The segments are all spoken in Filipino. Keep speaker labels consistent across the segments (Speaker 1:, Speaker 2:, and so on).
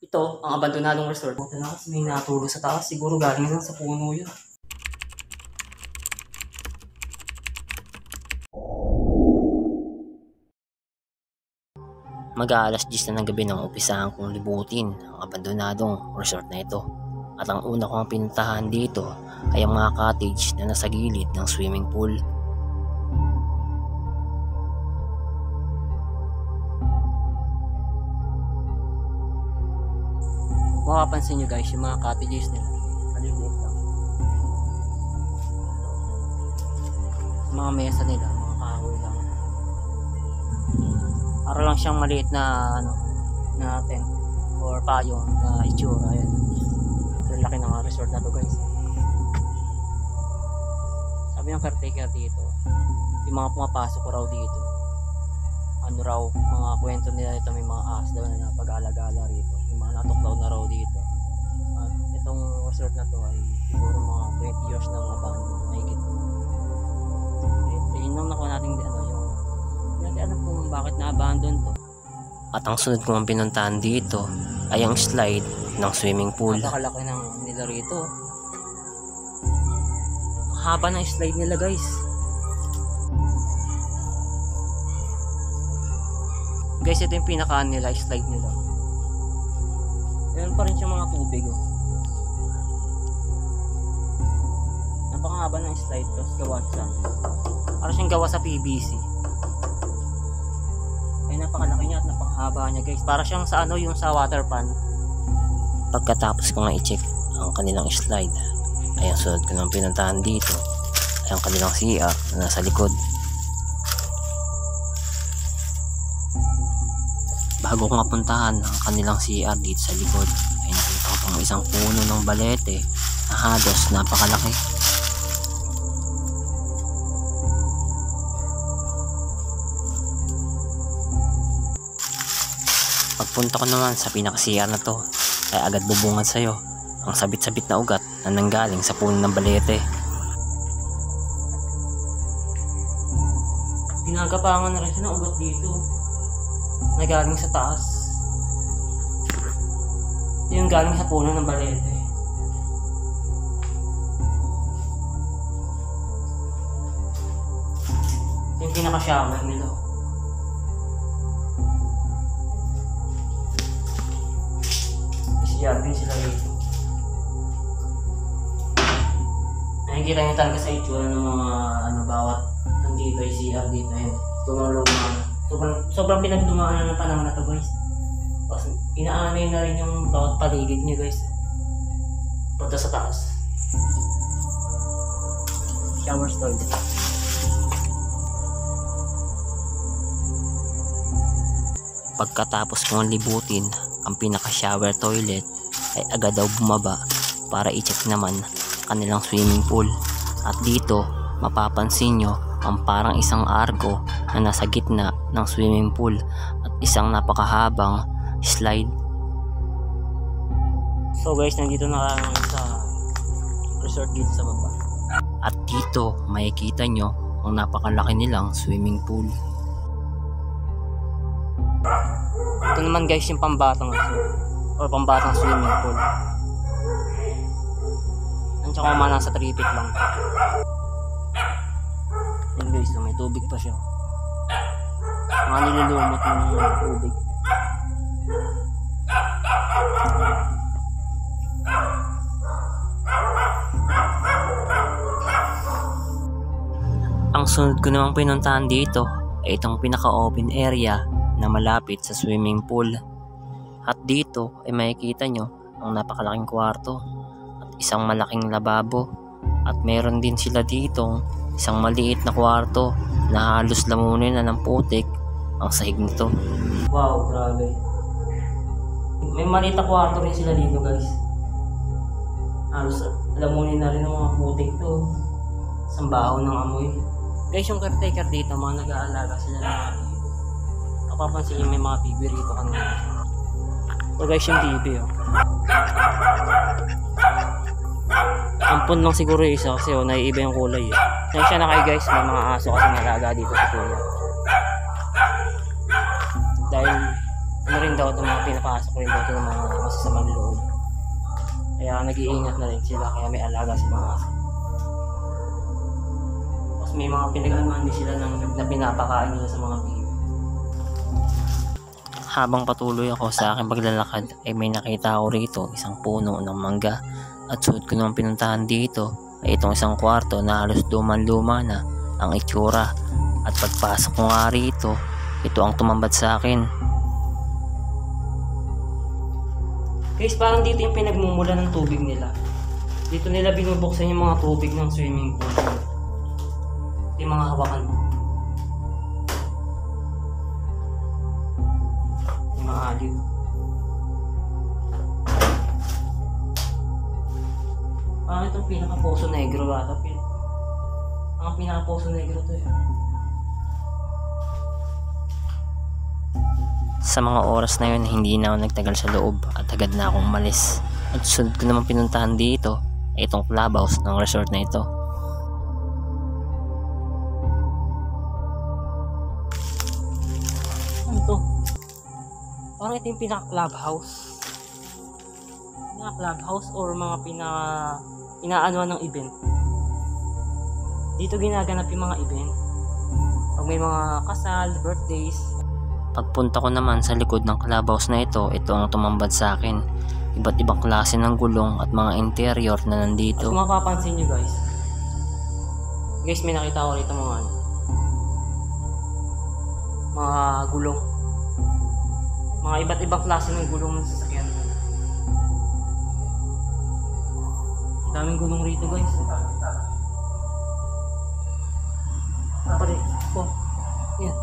Speaker 1: Ito, ang abandonadong resort. Buta na kasi may natulog sa taas. Siguro galing lang sa puno yun.
Speaker 2: Mag-aalas 10 na ng gabi nang umpisahan kong libutin ang abandonadong resort na ito. At ang una kong pinuntahan dito ay ang mga cottage na nasa gilid ng swimming pool.
Speaker 1: Makapansin nyo guys, yung mga cottages nila. Kaliliit lang. Mga mesa nila, mga kahoy lang. Para lang siyang maliit na na tent or payong na itsura. Ayan. Pero laki ng resort na to guys. Sabi ng caretaker dito, yung mga pumapasok ko raw dito, ano raw, mga kwento nila ito, may mga ahas daw na napag-alagala rito, may mga natuklaw na raw dito. At itong resort na to ay siguro mga 20 years na abandoned, mahigit. Yun lang nakuha natin yung hindi alam kung bakit na-abandon to.
Speaker 2: At ang sunod kong pinuntahan dito ay ang slide ng swimming pool.
Speaker 1: Napakalaki ng nila rito. Haba ng slide nila guys. Guys, ito yung pinakaan nila, slide nila. Meron pa rin siyang mga tubig oh. Napakahaba ng slide tapos gawa siya. Para siyang gawa sa PVC. Ay napakalaki niya at napakahaba niya guys. Para siyang sa yung sa water pan.
Speaker 2: Pagkatapos ko nga i-check ang kanilang slide, ay ang sunod ko ng pinuntahan dito ay ang kanilang CR na nasa likod. Bago ko mapuntahan ang kanilang CR dito sa likod, ay nakita ko pang isang puno ng balete na halos napakalaki. Pagpunta ko naman sa pinaka-CR na to, ay agad bubungad sa'yo ang sabit-sabit na ugat na nanggaling sa puno ng balete.
Speaker 1: Pinagapangan na rin siya ng ugat dito. Nagaling sa taas. Ito yung galing sa puno ng balete. Ito yung pinaka-shower nila. Isiyar din sila dito. Nakikita niyo talaga sa itsura ng mga bawat nandito ay CR dito. Ayun, tumulong na. Sobrang pinagdumaan na ng panahon na to guys. Tapos inaanay na rin yung bawat paligid nyo guys. Punta sa taas. Shower stall.
Speaker 2: Pagkatapos kong libutin ang pinaka-shower toilet, ay agad daw bumaba para i-check naman kanilang swimming pool. At dito mapapansin nyo ang parang isang arko na nasa gitna ng swimming pool at isang napakahabang slide.
Speaker 1: So guys, nandito na kami sa resort dito sa baba.
Speaker 2: At dito makikita nyo ang napakalaki nilang swimming pool.
Speaker 1: Ito naman guys yung pambatang or pambatang swimming pool. Andiyan ko man nasa 3 feet lang. Yan guys, may tubig pa siya. Mga nilulumot ng tubig.
Speaker 2: Ang sunod ko namang pinuntahan dito ay itong pinaka-open area na malapit sa swimming pool. At dito ay makikita nyo ang napakalaking kwarto at isang malaking lababo. At meron din sila ditong isang maliit na kwarto na halos lamunin na ng putik ang sahig nito.
Speaker 1: Wow, grabe. May maliit na kwarto rin sila dito guys. Halos lamunin na rin ng mga putik to. Isang baho ng amoy. Guys, yung caretaker dito, mga nag-aalaga sila ng mga TV. Kapapansin nyo may mga TV rito kanina. So guys, yung TV oh. Ampun lang siguro yung isa kasi naiiba yung kulay eh. Sensya na kayo guys, may mga aso kasi nalaga dito sa puno. Dahil ano rin daw daw ito mga pinapasok rin daw ito ng mga masasamang loob. Kaya nag-iingat na rin sila, kaya may alaga silang aso. Tapos may mga pinag-anuhan din sila na pinapakain nila sa mga baby.
Speaker 2: Habang patuloy ako sa aking paglalakad ay may nakita ako rito isang puno ng mangga at suot ko naman pinuntahan dito ay itong isang kwarto na halos luma na ang itsura at pagpasok ko nga rito ito ang tumambad sa akin.
Speaker 1: Guys, parang dito yung pinagmumula ng tubig nila. Dito nila binubuksan yung mga tubig ng swimming pool. Yung mga hawakan mo. Yung mga aliw. Parang itong pinaka-Poso Negro ata. Ang pinaka-Poso Negro to yun.
Speaker 2: Sa mga oras na yun hindi na ako nagtagal sa loob at agad na akong umalis. At sunod ko naman pinuntahan dito ay itong clubhouse ng resort na ito.
Speaker 1: Ano to? Parang ito yung pinaka-clubhouse. Pinaka-clubhouse or mga pinaanuan ng event. Dito ginaganap yung mga event. Pag may mga kasal, birthdays.
Speaker 2: Pagpunta ko naman sa likod ng clubhouse na ito ang tumambad sa akin. Iba't ibang klase ng gulong at mga interior na nandito.
Speaker 1: At kung mapapansin nyo guys, may nakita ko rito mga gulong. Mga iba't ibang klase ng gulong ng sasakyan. Daming gulong rito guys. Pare, yan.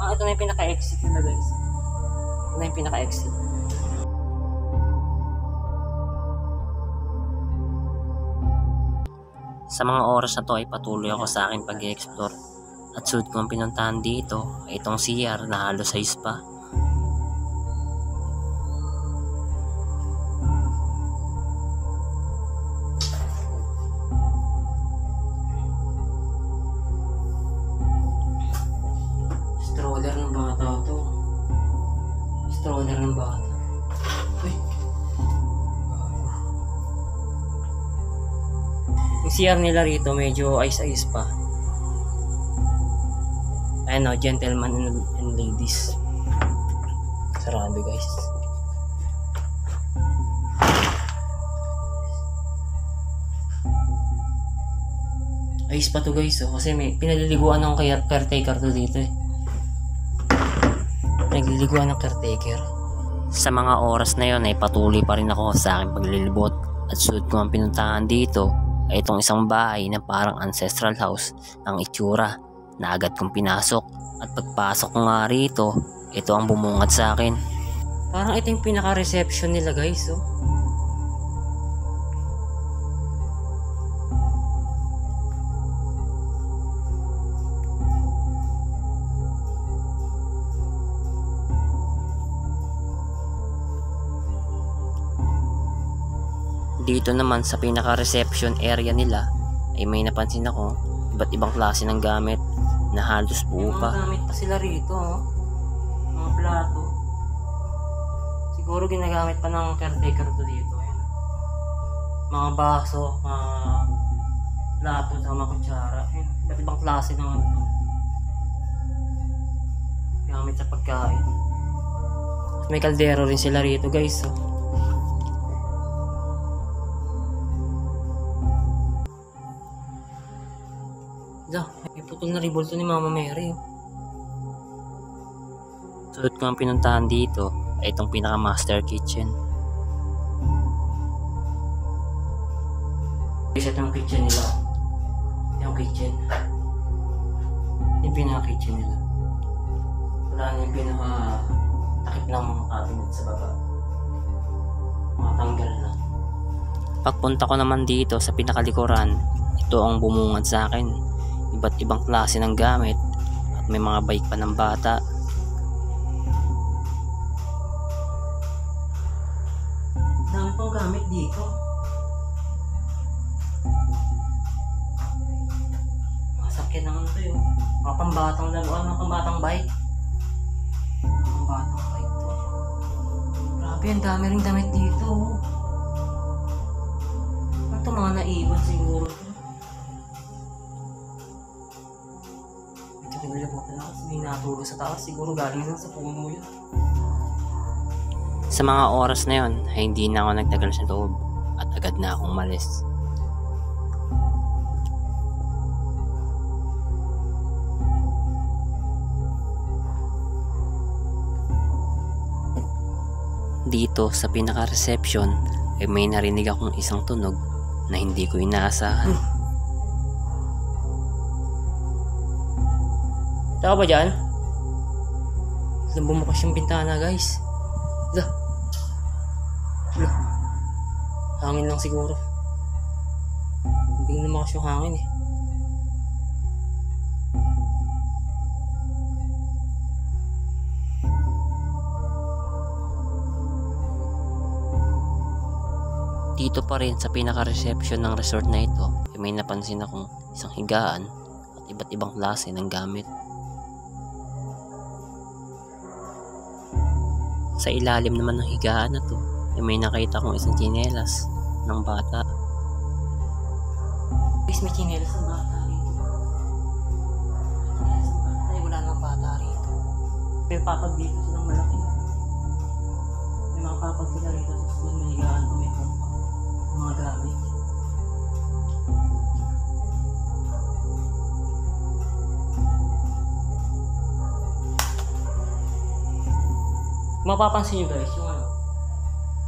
Speaker 1: Ito na yung pinaka-exit nila guys. Ito na yung pinaka-exit.
Speaker 2: Sa mga oras na to ay patuloy ako sa aking pag-explore at suot ko ang pinuntahan dito ay itong CR na halos size pa.
Speaker 1: Stroller ng bata to. Stroller ng bata. Uy. Yung CR nila rito medyo ice pa. Ayan o, gentlemen and ladies. Sarado guys. Ice pa to guys kasi may pinaliliguan ng caretaker to dito eh. Nagliliguan ng caretaker.
Speaker 2: Sa mga oras na yon ay patuloy pa rin ako sa aking paglilibot at suot ko ang pinuntahan dito ay itong isang bahay na parang ancestral house ang itsura na agad kong pinasok at pagpasok ko nga rito ito ang bumungad sa akin.
Speaker 1: Parang ito yung pinaka-reception nila guys oh.
Speaker 2: Dito naman sa pinaka-reception area nila ay may napansin ako iba't ibang klase ng gamit na halos buo
Speaker 1: May
Speaker 2: pa.
Speaker 1: mga gamit pa sila rito oh. Mga plato. Siguro ginagamit pa ng caretaker to dito. Ayan. Mga baso, mga plato, at mga kutsara. Ayan. Iba't ibang klase ng gamit sa pagkain. May kaldero rin sila rito guys oh. May putol na revolto ni Mama Mary.
Speaker 2: Suot ko ang pinuntahan dito ay itong pinaka master kitchen.
Speaker 1: Isa itong kitchen nila. Yung kitchen. Yung pinaka kitchen nila. Wala na yung pinaka takip ng cabinet sa baba. Matanggal na.
Speaker 2: Pagpunta ko naman dito sa pinakalikuran, ito ang bumungad sa akin. Iba't ibang klase ng gamit at may mga bike pa ng bata.
Speaker 1: Dami pang gamit dito. sasakyan ng ano to yun. Mga pambatang laruan, mga pambatang bike. Pambatang bike to. Grabe, ang dami ring damit dito. Ano to, mga naiwan siguro to. Medyo kinilabutan ako kasi may natulog sa taas. Siguro galing lang sa puno yun.
Speaker 2: Sa mga oras na yon ay hindi na ako nagtagal sa loob at agad na akong umalis. Dito sa pinaka-reception ay may narinig akong isang tunog na hindi ko inaasahan.
Speaker 1: Tao ba dyan? Bumukas yung bintana, guys. Lah. Hangin lang siguro. Hindi na lumakas yung hangin eh.
Speaker 2: Dito pa rin sa pinaka-reception ng resort na ito ay may napansin akong isang higaan at iba't ibang klase ng gamit. Sa ilalim naman ng higaan na to ay may nakita kong isang tsinelas ng bata.
Speaker 1: Guys, may tsinelas ng bata rito. Tsinelas ng bata. Ay, wala nang bata rito. May papag dito silang malaki. May mga papag sila rito. Tapos may higaan o may pompa. Mga gamit. Mapapansin nyo guys,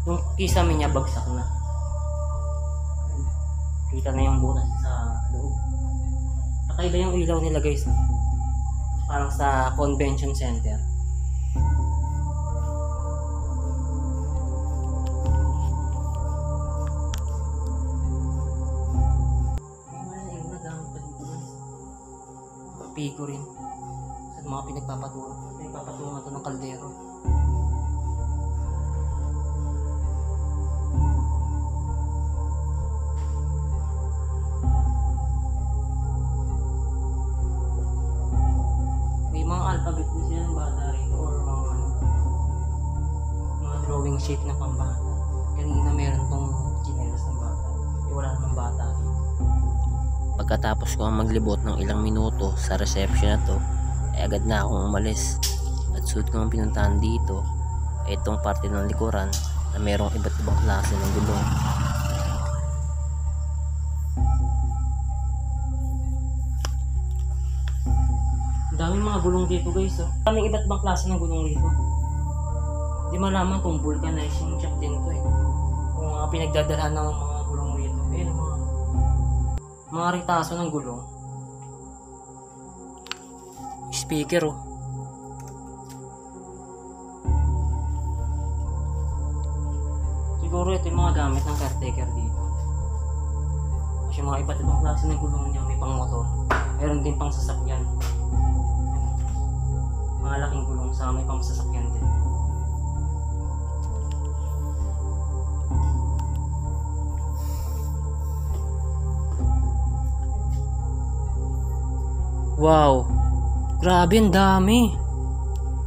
Speaker 1: yung kisame niya bagsak na. Kita na yung butas sa loob. Kakaiba yung ilaw nila guys. Parang sa convention center. Pigo rin sa mga pinagpapatungan to ng kaldero. May mga alphabet din sila ng bata rito or mga drawing shape ng pambata. Kanina meron tong tsinelas ng bata. Wala namang bata rito.
Speaker 2: Pagkatapos ko ang maglibot ng ilang minuto sa reception na to, ay agad na akong umalis. At suot ko ang pinuntahan dito ay itong parte ng likuran na merong iba't ibang klase ng gulong.
Speaker 1: Ang daming mga gulong dito guys. Ang daming iba't ibang klase ng gulong dito. Di malaman kung vulcanizing shop din to eh. Kung mga pinagdadalhan ng mga gulong dito. Ayun, mga ritaso ng gulong. Speaker oh. Siguro ito yung mga gamit ng caretaker dito. Kasi mga iba't ibang klase ng gulong niya. May pang motor. Meron din pang sasakyan. Mga laking gulong sa may pang sasakyan din. Wow! Grabe, ang dami!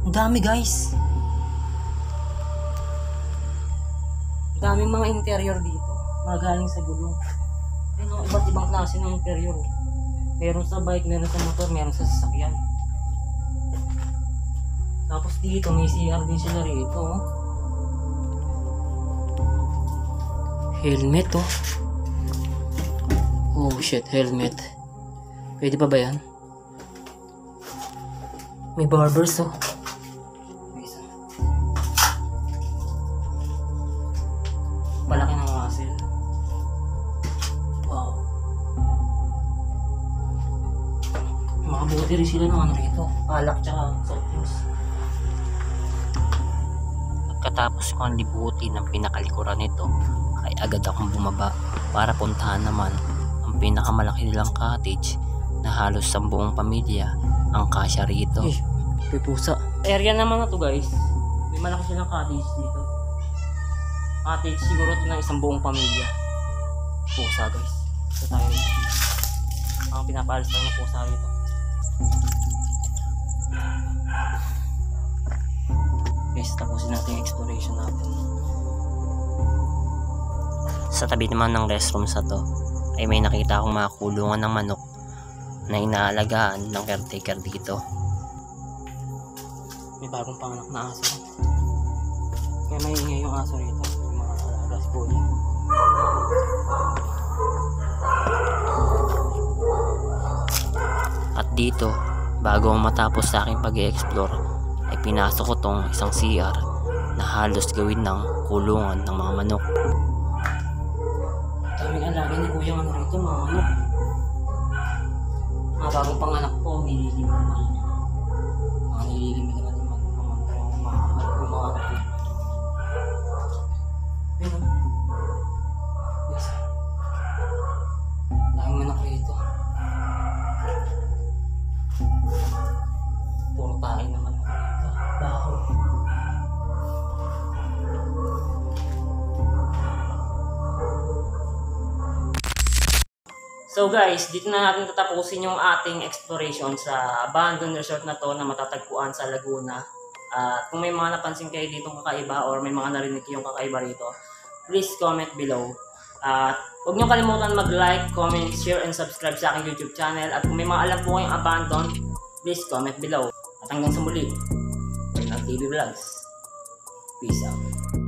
Speaker 1: Ang dami guys! Ang daming mga interior dito. Mga galing sa gulong. Ayun, iba't ibang klase ng interior. Meron sa bike, meron sa motor, meron sa sasakyan. Tapos dito, may CR din sila rito. Oh. Helmet oh. Oh shit, helmet. Pwede pa ba yan? May barbers oh. Malaki ng muscle. Wow. Makabuti rin sila ng ano rito. Alak tsaka soft drinks.
Speaker 2: Pagkatapos ko ang libuti ng pinakalikuran nito, ay agad akong bumaba para puntahan naman ang pinakamalaki nilang cottage na halos sa buong pamilya ang kasya rito.
Speaker 1: May pusa. Area naman na to guys. May malaki silang cottage dito. Cottage siguro to ng isang buong pamilya. Pusa guys. Ito tayo rito. mga pinapalis lang na pusa rito. Guys, tapusin natin yung exploration natin.
Speaker 2: Sa tabi naman ng restroom sa to ay may nakita akong mga kulungan ng manok na inaalagaan ng caretaker dito.
Speaker 1: May bagong panganak na aso. Kaya may ingay yung aso rito. Yung mga alagas po niya.
Speaker 2: At dito, bago matapos sa aking pag-i-explore, ay pinasok ko tong isang CR na halos gawin ng kulungan ng mga manok.
Speaker 1: Daming alaga ni Kuya ano rito, mga manok. Mga bagong panganak po, nililim naman. Mga nililim naman yung mga anak ko. Ayun, yes. Daming manok rito. Puro tayo naman ako rito. Baho. So guys, dito na natin tatapusin yung ating exploration sa abandoned resort na to na matatagpuan sa Laguna. At kung may mga napansin kayo ditong kakaiba or may mga narinig kayong kakaiba rito, please comment below. At huwag nyo kalimutan mag-like, comment, share, and subscribe sa aking YouTube channel. At kung may mga alam po kayong abandoned, please comment below. At hanggang sa muli, Renal TV Vlogs. Peace out.